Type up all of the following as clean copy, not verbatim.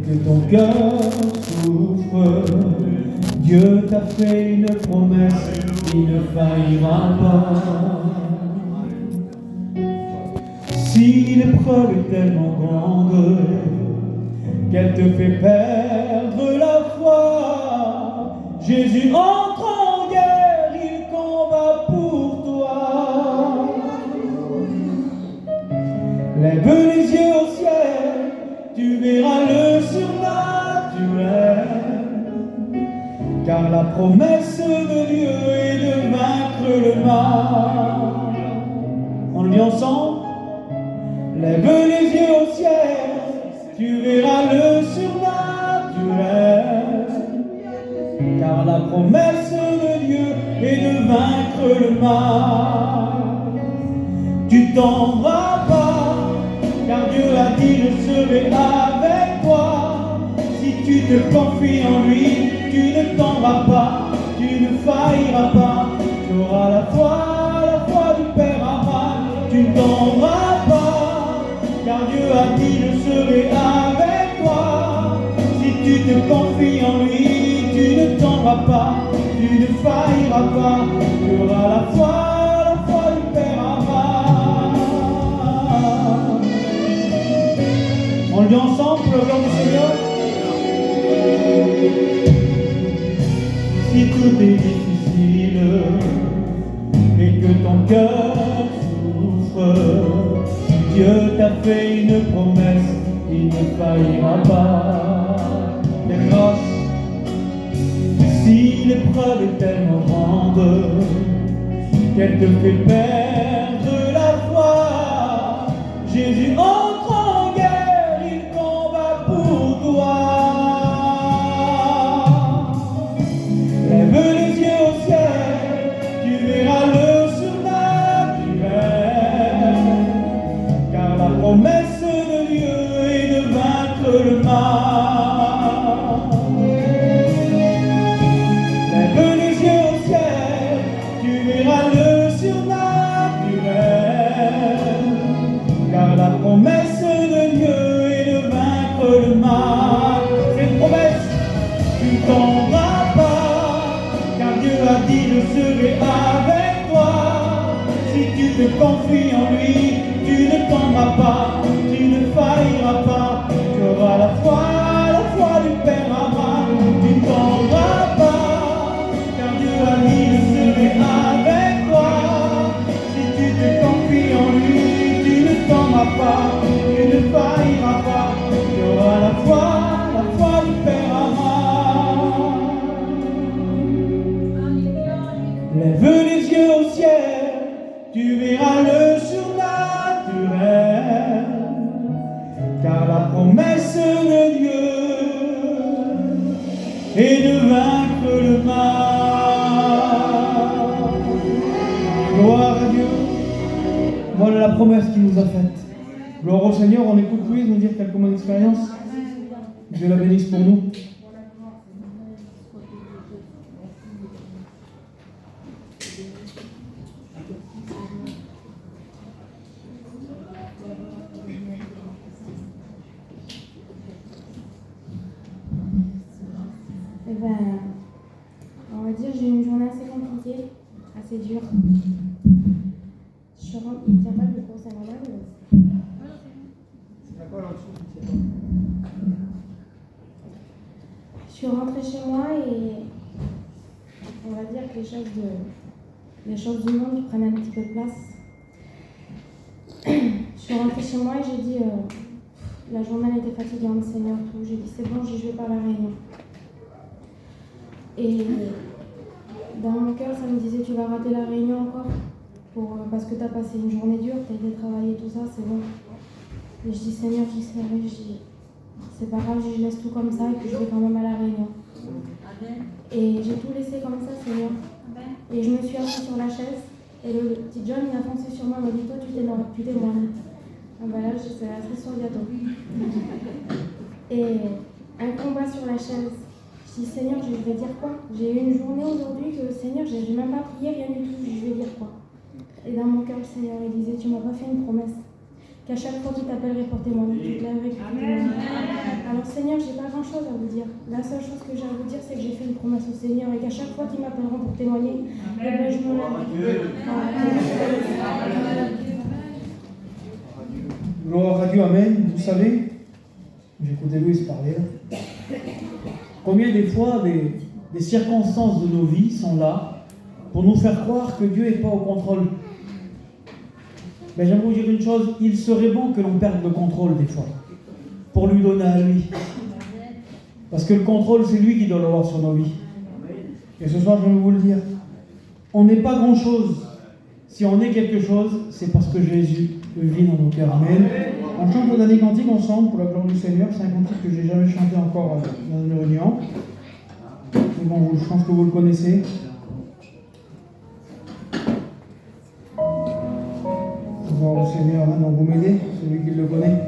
que ton cœur souffre. Dieu t'a fait une promesse, il ne faillira pas. Si l'épreuve est tellement grande qu'elle te fait perdre la foi, Jésus entre en guerre, il combat pour toi. Lève les yeux au ciel, tu verras le surnaturel, car la promesse de Dieu est de vaincre le mal. On le dit ensemble. Lève les yeux au ciel, tu verras le surnaturel, car la promesse de Dieu est de vaincre le mal. Tu t'en vas pas, car Dieu a dit je serai avec toi. Si tu te confies en lui, tu ne t'en vas pas, tu ne failliras pas. Tu auras la foi du Père Abraham. Tu ne t'en vas pas, car Dieu a dit je serai avec toi. Si tu te confies en lui, tu ne t'en vas pas, tu ne failliras pas. Tu auras la foi du Père Abraham. On le dit ensemble pour le gloire du Seigneur. Si tout est difficile et que ton cœur souffre, Dieu t'a fait une promesse, il ne faillira pas. Les grâces, si l'épreuve est tellement grande qu'elle te fait perdre la foi, Jésus entre en guerre, il combat pour toi. Lève les yeux au ciel, tu verras le surnaturel, car la promesse de Dieu est de vaincre le mal. Lève les yeux au ciel, tu verras le surnaturel, car la promesse de Dieu est de vaincre le mal. C'est une promesse, tu t'en vas pas, car Dieu a dit je serai avec toi. Si tu te confies en lui, tu ne t'en vas pas, tu ne failliras pas. Tu auras la foi du Père Abraham. Tu ne t'en vas pas, car Dieu a dit je serai avec toi. Si tu te confies en lui, tu ne t'en vas pas, tu ne failliras pas. Tu auras la foi du Père Abraham. Lève les yeux au ciel, tu verras le surnaturel, car la promesse de Dieu est de vaincre le mal. Gloire à Dieu. Voilà la promesse qu'il nous a faite. Gloire au Seigneur. On écoute Louise nous dire quelques mots d'expérience. Dieu la bénisse pour nous. On va dire j'ai eu une journée assez compliquée, assez dure. Il tient pas le micro, c'est normal. Je suis rentrée chez moi et on va dire que les choses du monde prennent un petit peu de place. Je suis rentrée chez moi et j'ai dit la journée elle était fatigante, Seigneur, tout. J'ai dit c'est bon, je vais pas à la réunion. Et dans mon cœur, ça me disait tu vas rater la réunion encore parce que tu as passé une journée dure, tu as été travailler, tout ça, c'est bon. Et je dis Seigneur, je dis c'est pas grave, je laisse tout comme ça et puis je vais quand même à la réunion. Et j'ai tout laissé comme ça, Seigneur. Et je me suis assise sur la chaise et le petit John il a foncé sur moi, il m'a dit toi tu t'es éloigné. Ah bah là, c'est la cerise sur le gâteau. Et un combat sur la chaise. Je dis Seigneur, je vais dire quoi? J'ai eu une journée aujourd'hui que Seigneur, je n'ai même pas prié, rien du tout, je vais dire quoi? Et dans mon cœur, le Seigneur, il disait, tu m'as pas fait une promesse. qu'à chaque fois qu'il t'appellerait pour témoigner, tu te lèverais pour témoigner. Alors Seigneur, j'ai pas grand chose à vous dire. La seule chose que j'ai à vous dire, c'est que j'ai fait une promesse au Seigneur et qu'à chaque fois qu'ils m'appelleront pour témoigner, eh ben, je me lèverai. Gloire à Dieu, amen. Vous savez, j'écoutais Louise parler là. Combien des fois des circonstances de nos vies sont là pour nous faire croire que Dieu n'est pas au contrôle. Mais j'aimerais vous dire une chose, il serait bon que l'on perde le contrôle des fois, pour lui donner à lui. Parce que le contrôle, c'est lui qui doit l'avoir sur nos vies. Et ce soir, je vais vous le dire, on n'est pas grand-chose. Si on est quelque chose, c'est parce que Jésus vit dans nos cœurs. Amen. On chante le dernier cantique ensemble pour la gloire du Seigneur. C'est un cantique que je n'ai jamais chanté encore dans une réunion. Mais bon, je pense que vous le connaissez. Gloire au Seigneur, maintenant vous m'aidez, celui qui le connaît.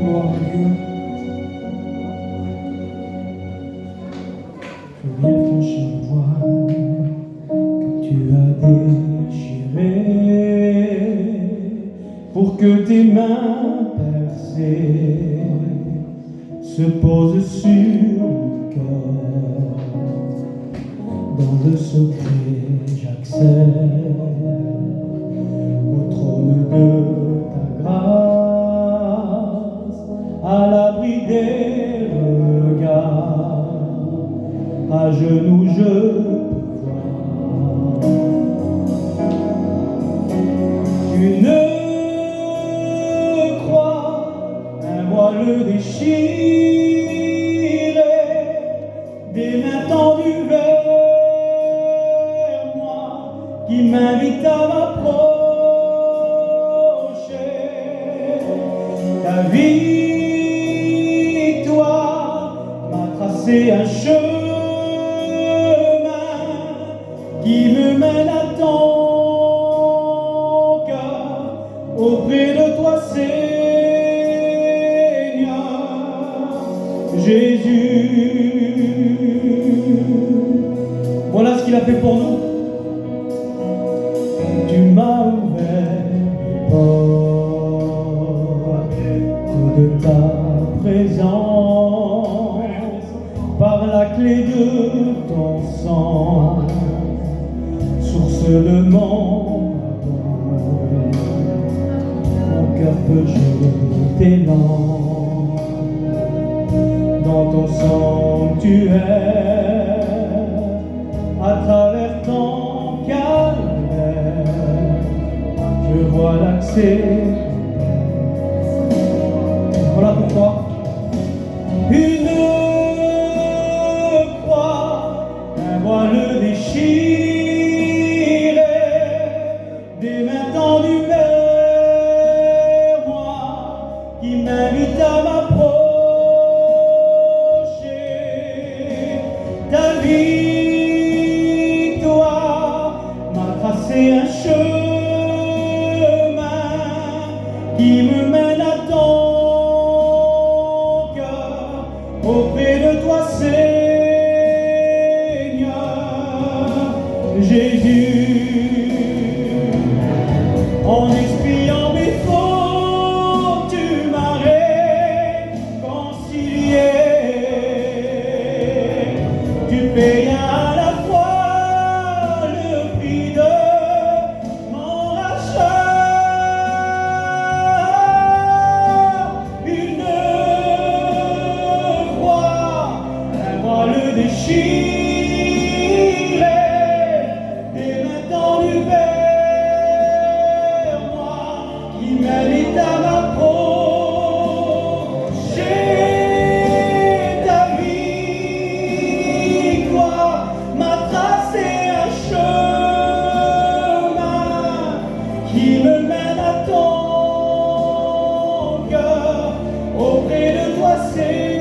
Gloire à Dieu. Je viens franchir le voile que tu as déchiré pour que tes mains percées se posent sur mon cœur. Dans le secret, j'accède au trône de ta grâce, à l'abri des regards, à genoux je peux voir. Une croix, un voile déchiré, des mains tendues vers moi, qui m'invitent à m'approcher. Ta victoire m'a tracé un chemin qui me mène à ton cœur, auprès de toi, Seigneur Jésus. Voilà ce qu'il a fait pour nous. Tu m'as ouvert les portes de ta présence par la clé de ton sang, source de mon pardon. Mon cœur peut jeter l'élan dans ton sanctuaire, à travers ton calvaire, je vois l'accès. Voilà pourquoi une croix, un voile déchiré, des mains tendues vers moi, qui m'invitent à m'approcher. Ta victoire m'a tracé un chemin qui me mène à ton cœur, auprès de toi, Seigneur Jésus. En expiant mes fautes, tu m'as réconcilié. Tu payes à la fois le prix de mon rachat. Une croix, un voile déchiré, des mains tendues vers moi, qui m'invitent à m'approcher. Ta victoire m'a tracé un chemin qui me mène à ton cœur, auprès de toi, Seigneur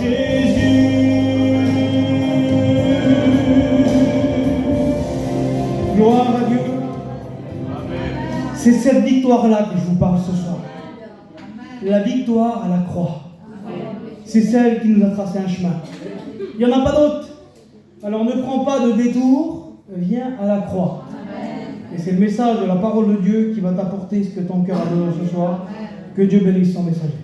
Jésus. Gloire à Dieu. C'est cette victoire-là que je vous parle ce soir. La victoire à la croix. C'est c'est celle qui nous a tracé un chemin. Il n'y en a pas d'autre. Alors ne prends pas de détour, viens à la croix. Et c'est le message de la parole de Dieu qui va t'apporter ce que ton cœur a besoin ce soir. Que Dieu bénisse son messager.